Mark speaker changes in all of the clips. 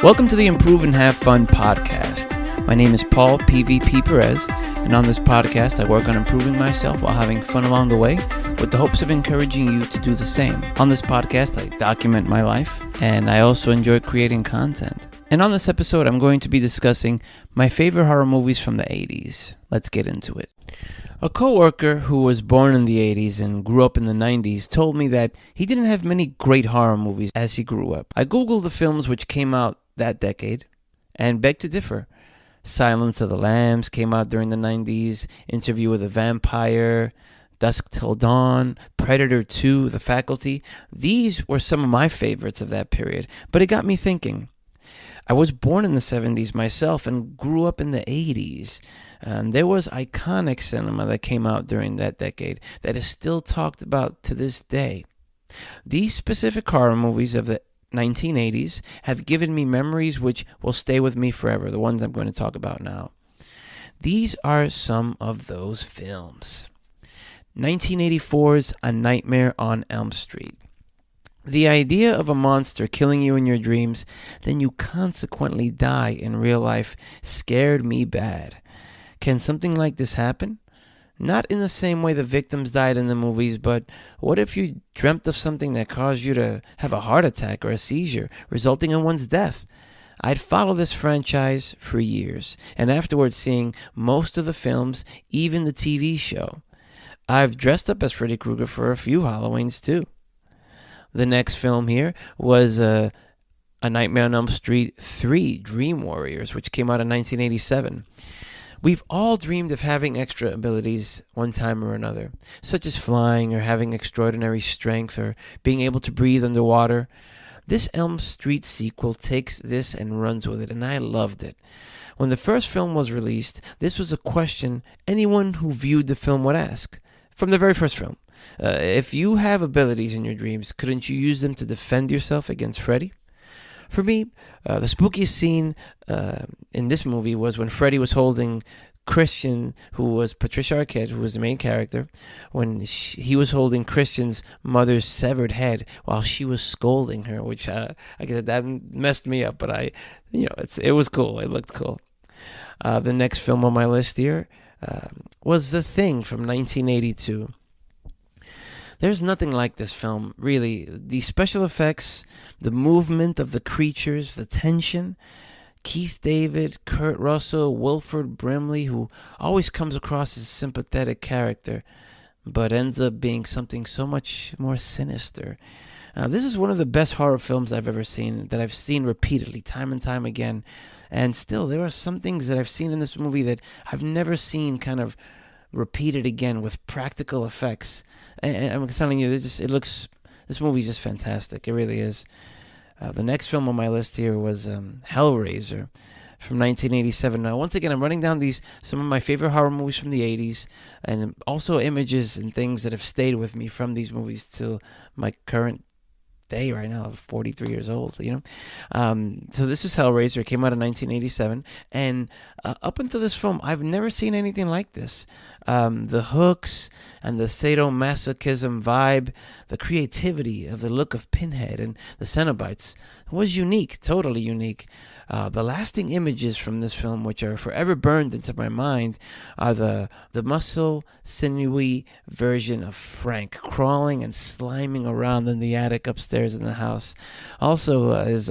Speaker 1: Welcome to the Improve and Have Fun podcast. My name is Paul PVP Perez, and on this podcast I work on improving myself while having fun along the way with the hopes of encouraging you to do the same. On this podcast I document my life, and I also enjoy creating content. And on this episode I'm going to be discussing my favorite horror movies from the 80s. Let's get into it. A coworker who was born in the 80s and grew up in the 90s told me that he didn't have many great horror movies as he grew up. I googled the films which came out that decade and beg to differ. Silence of the Lambs came out during the 90s, Interview with a Vampire, Dusk Till Dawn, Predator 2, The Faculty. These were some of my favorites of that period, but it got me thinking. I was born in the 70s myself and grew up in the 80s. There was iconic cinema that came out during that decade that is still talked about to this day. These specific horror movies of the 1980s have given me memories which will stay with me forever, the ones I'm going to talk about now. These are some of those films. 1984's A Nightmare on Elm Street. The idea of a monster killing you in your dreams, then you consequently die in real life, scared me bad. Can something like this happen? Not in the same way the victims died in the movies, but what if you dreamt of something that caused you to have a heart attack or a seizure, resulting in one's death? I'd follow this franchise for years, and afterwards seeing most of the films, even the TV show. I've dressed up as Freddy Krueger for a few Halloweens too. The next film here was A Nightmare on Elm Street 3, Dream Warriors, which came out in 1987. We've all dreamed of having extra abilities one time or another, such as flying or having extraordinary strength or being able to breathe underwater. This Elm Street sequel takes this and runs with it, and I loved it. When the first film was released, this was a question anyone who viewed the film would ask. From the very first film, if you have abilities in your dreams, couldn't you use them to defend yourself against Freddy? For me, the spookiest scene in this movie was when Freddy was holding Christian, who was Patricia Arquette, who was the main character, when he was holding Christian's mother's severed head while she was scolding her, which I guess that messed me up, but it was cool. It looked cool. The next film on my list here was The Thing from 1982. There's nothing like this film, really. The special effects, the movement of the creatures, the tension. Keith David, Kurt Russell, Wilford Brimley, who always comes across as a sympathetic character, but ends up being something so much more sinister. This is one of the best horror films I've ever seen, that I've seen repeatedly, time and time again. And still, there are some things that I've seen in this movie that I've never seen kind of repeated again with practical effects. And I'm telling you, this movie's just fantastic. It really is. The next film on my list here was Hellraiser from 1987. Now, once again, I'm running down some of my favorite horror movies from the 80s, and also images and things that have stayed with me from these movies till my current day right now. I'm 43 years old, So this is Hellraiser. It came out in 1987, and up until this film, I've never seen anything like this. The hooks and the sadomasochism vibe, the creativity of the look of Pinhead and the Cenobites was unique, totally unique. The lasting images from this film, which are forever burned into my mind, are the muscle, sinewy version of Frank crawling and sliming around in the attic upstairs in the house. Also is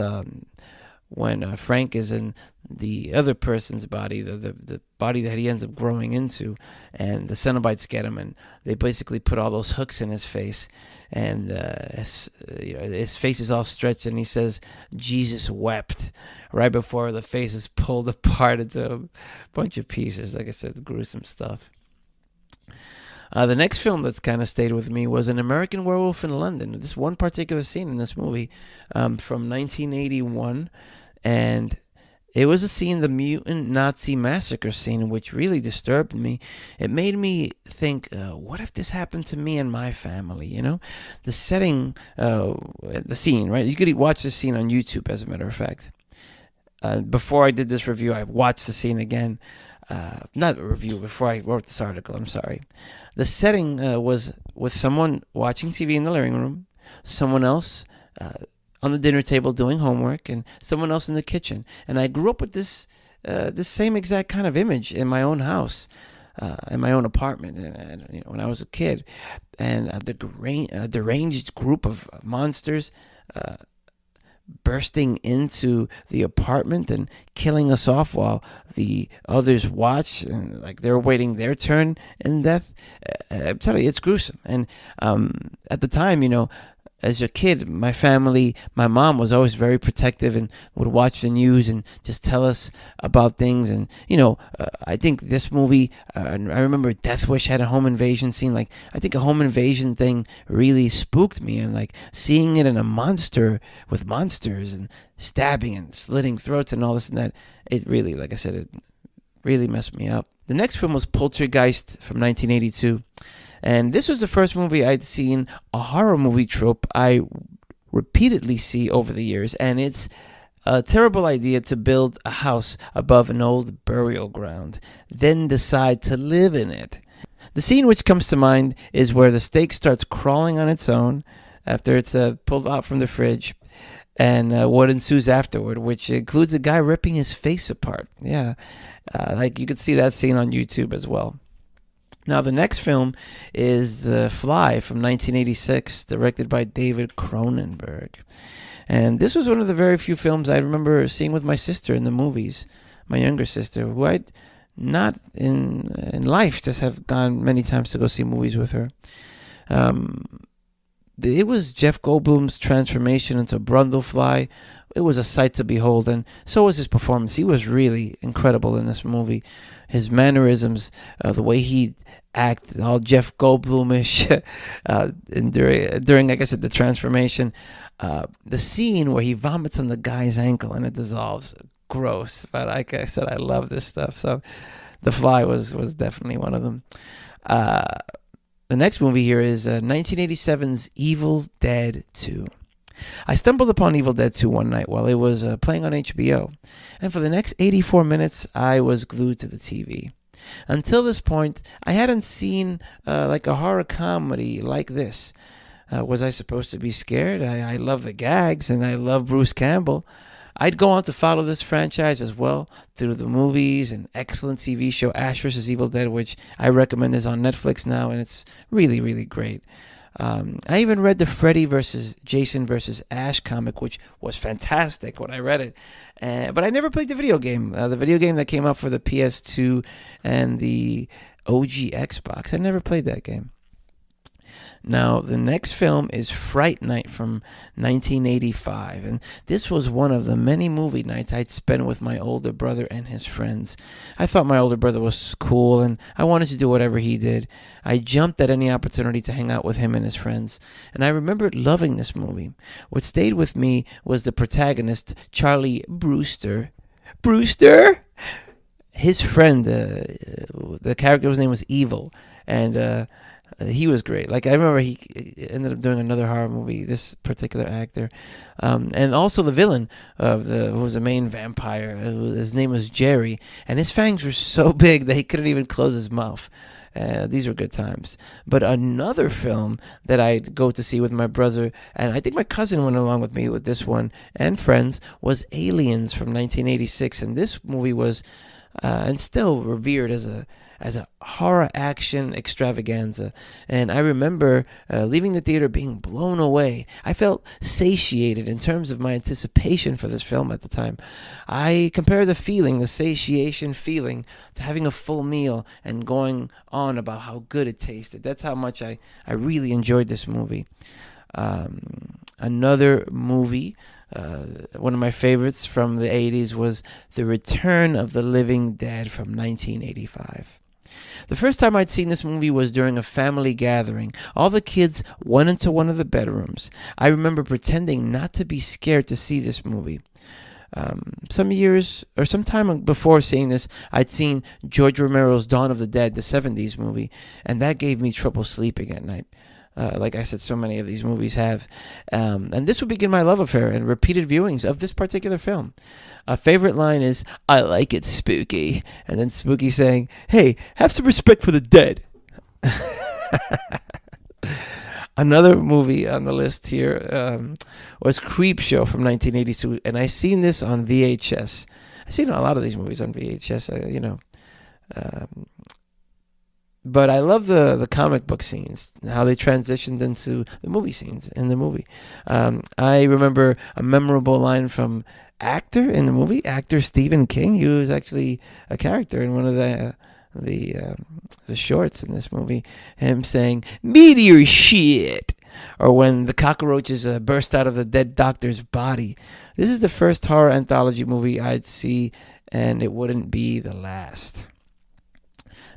Speaker 1: when Frank is in the other person's body, the body that he ends up growing into, and the Cenobites get him, and they basically put all those hooks in his face, and his face is all stretched, and he says, "Jesus wept," right before the face is pulled apart into a bunch of pieces. Like I said, gruesome stuff. The next film that's kind of stayed with me was An American Werewolf in London. This one particular scene in this movie from 1981, and it was a scene, the mutant Nazi massacre scene, which really disturbed me. It made me think, what if this happened to me and my family, The setting, the scene, right? You could watch this scene on YouTube, as a matter of fact. Before I did this review, I watched the scene again. not a review, before I wrote this article, I'm sorry. The setting was with someone watching TV in the living room, someone else on the dinner table doing homework, and someone else in the kitchen. And I grew up with this same exact kind of image in my own house, in my own apartment, and when I was a kid. And the deranged group of monsters bursting into the apartment and killing us off while the others watch, and like they're waiting their turn in death. I'm telling you, it's gruesome. And at the time, as a kid, my family, my mom was always very protective and would watch the news and just tell us about things. And, I think this movie, I remember Death Wish had a home invasion scene. Like, I think a home invasion thing really spooked me. And, like, seeing it in a monster with monsters and stabbing and slitting throats and all this and that, it really, like I said, it really messed me up. The next film was Poltergeist from 1982. And this was the first movie I'd seen, a horror movie trope I repeatedly see over the years. And it's a terrible idea to build a house above an old burial ground, then decide to live in it. The scene which comes to mind is where the steak starts crawling on its own after it's pulled out from the fridge, and what ensues afterward, which includes a guy ripping his face apart. Yeah, like you could see that scene on YouTube as well. Now, the next film is The Fly from 1986, directed by David Cronenberg. And this was one of the very few films I remember seeing with my sister in the movies, my younger sister, who I'd not in life just have gone many times to go see movies with her. It was Jeff Goldblum's transformation into Brundlefly. It was a sight to behold, and so was his performance. He was really incredible in this movie. His mannerisms, the way he acted, all Jeff Goldblumish, during, like I said, the transformation. The scene where he vomits on the guy's ankle and it dissolves. Gross, but like I said, I love this stuff. So The Fly was definitely one of them. The next movie here is 1987's Evil Dead 2. I stumbled upon Evil Dead 2 one night while it was playing on HBO, and for the next 84 minutes, I was glued to the TV. Until this point, I hadn't seen like a horror comedy like this. Was I supposed to be scared? I love the gags, and I love Bruce Campbell. I'd go on to follow this franchise as well through the movies and excellent TV show Ash vs. Evil Dead, which I recommend is on Netflix now, and it's really, really great. I even read the Freddy versus Jason versus Ash comic, which was fantastic when I read it. But I never played the video game. The video game that came out for the PS2 and the OG Xbox. I never played that game. Now, the next film is Fright Night from 1985, and this was one of the many movie nights I'd spent with my older brother and his friends. I thought my older brother was cool, and I wanted to do whatever he did. I jumped at any opportunity to hang out with him and his friends, and I remembered loving this movie. What stayed with me was the protagonist, Charlie Brewster. Brewster? His friend, the character's name was Evil, and he was great. Like, I remember he ended up doing another horror movie, this particular actor. And also the villain who was the main vampire. His name was Jerry. And his fangs were so big that he couldn't even close his mouth. These were good times. But another film that I'd go to see with my brother, and I think my cousin went along with me with this one, and friends, was Aliens from 1986. And this movie was, and still revered as a horror action extravaganza. And I remember leaving the theater being blown away. I felt satiated in terms of my anticipation for this film at the time. I compare the satiation feeling, to having a full meal and going on about how good it tasted. That's how much I really enjoyed this movie. Another movie, one of my favorites from the 80s, was The Return of the Living Dead from 1985. The first time I'd seen this movie was during a family gathering. All the kids went into one of the bedrooms. I remember pretending not to be scared to see this movie. Some time before seeing this, I'd seen George Romero's Dawn of the Dead, the 70s movie, and that gave me trouble sleeping at night. Like I said, so many of these movies have. And this would begin my love affair and repeated viewings of this particular film. A favorite line is, "I like it spooky." And then Spooky saying, "Hey, have some respect for the dead." Another movie on the list here was Creepshow from 1982. And I seen this on VHS. I've seen a lot of these movies on VHS, but I love the comic book scenes, how they transitioned into the movie scenes in the movie. I remember a memorable line from actor Stephen King. He was actually a character in one of the shorts in this movie. Him saying, "Meteor shit," or when the cockroaches burst out of the dead doctor's body. This is the first horror anthology movie I'd see, and it wouldn't be the last.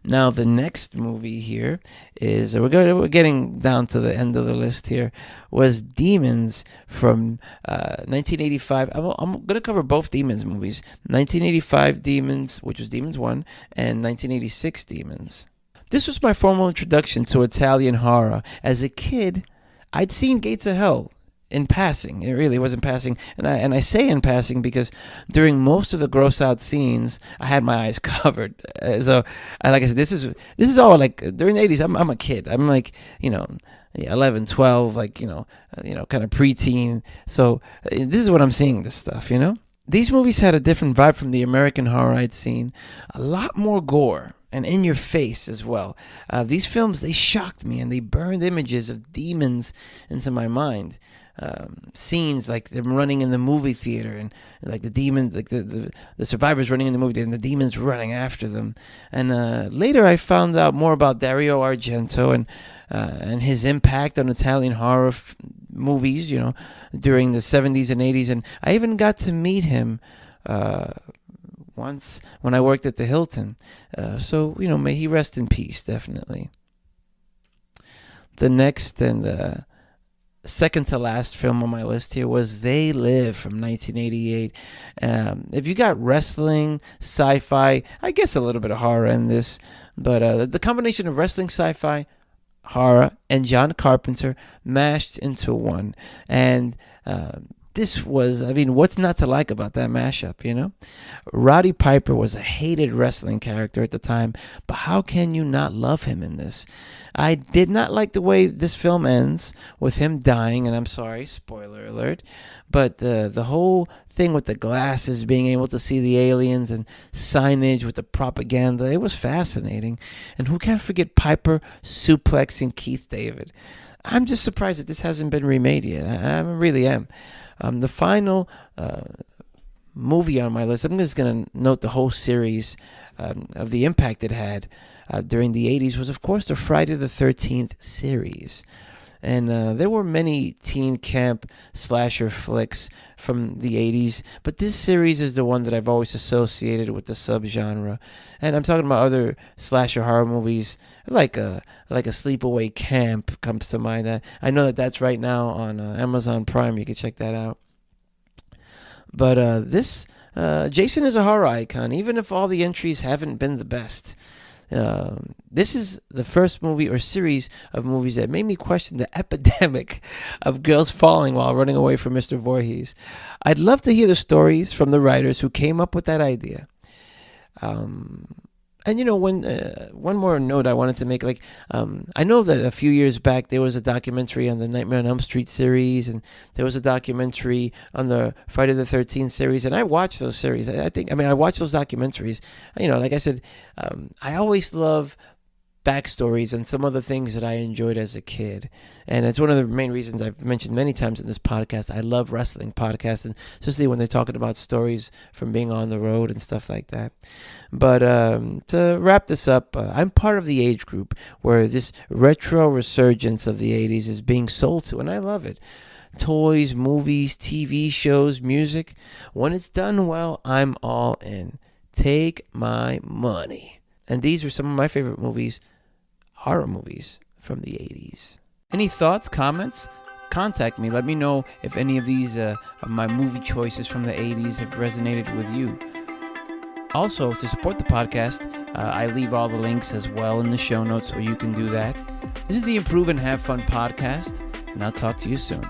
Speaker 1: Now, the next movie here is, we're getting down to the end of the list here, was Demons from 1985. I'm going to cover both Demons movies. 1985 Demons, which was Demons 1, and 1986 Demons. This was my formal introduction to Italian horror. As a kid, I'd seen Gates of Hell in passing. It really was in passing, and I say in passing because during most of the gross out scenes, I had my eyes covered. So, like I said, this is all like during the 80s. I'm a kid. I'm like 11, 12, like kind of preteen. So this is what I'm seeing. This stuff, These movies had a different vibe from the American horror I'd seen. A lot more gore. And in your face as well. These films, they shocked me, and they burned images of demons into my mind. Scenes like them running in the movie theater, and like the demons, like the survivors running in the movie theater, and the demons running after them. And later I found out more about Dario Argento and his impact on Italian horror movies, during the 70s and 80s. And I even got to meet him once when I worked at the Hilton. So may he rest in peace, definitely. The next and second to last film on my list here was They Live from 1988. If you got wrestling, sci-fi, I guess a little bit of horror in this, but the combination of wrestling, sci-fi, horror, and John Carpenter mashed into one. And this was, what's not to like about that mashup, Roddy Piper was a hated wrestling character at the time, but how can you not love him in this? I did not like the way this film ends with him dying, and I'm sorry, spoiler alert, but the whole thing with the glasses, being able to see the aliens, and signage with the propaganda, it was fascinating. And who can't forget Piper suplexing Keith David? I'm just surprised that this hasn't been remade yet. I really am. The final movie on my list, I'm just going to note the whole series of the impact it had during the 80s, was, of course, the Friday the 13th series. And there were many teen camp slasher flicks from the 80s, but this series is the one that I've always associated with the subgenre. And I'm talking about other slasher horror movies, like a Sleepaway Camp comes to mind. I know that that's right now on Amazon Prime. You can check that out. But Jason is a horror icon, even if all the entries haven't been the best. This is the first movie or series of movies that made me question the epidemic of girls falling while running away from Mr. Voorhees. I'd love to hear the stories from the writers who came up with that idea. And when one more note I wanted to make, I know that a few years back there was a documentary on the Nightmare on Elm Street series, and there was a documentary on the Friday the 13th series, and I watched those series. I watched those documentaries. Like I said, I always love backstories and some of the things that I enjoyed as a kid. And it's one of the main reasons I've mentioned many times in this podcast. I love wrestling podcasts, and especially when they're talking about stories from being on the road and stuff like that. But to wrap this up, I'm part of the age group where this retro resurgence of the 80s is being sold to, and I love it. Toys, movies, TV shows, music. When it's done well, I'm all in. Take my money. And these are some of my favorite movies, horror movies from the 80s. Any thoughts, comments? Contact me. Let me know if any of these of my movie choices from the 80s have resonated with you. Also, to support the podcast, I leave all the links as well in the show notes, so you can do that. This is the Improve and Have Fun podcast, and I'll talk to you soon.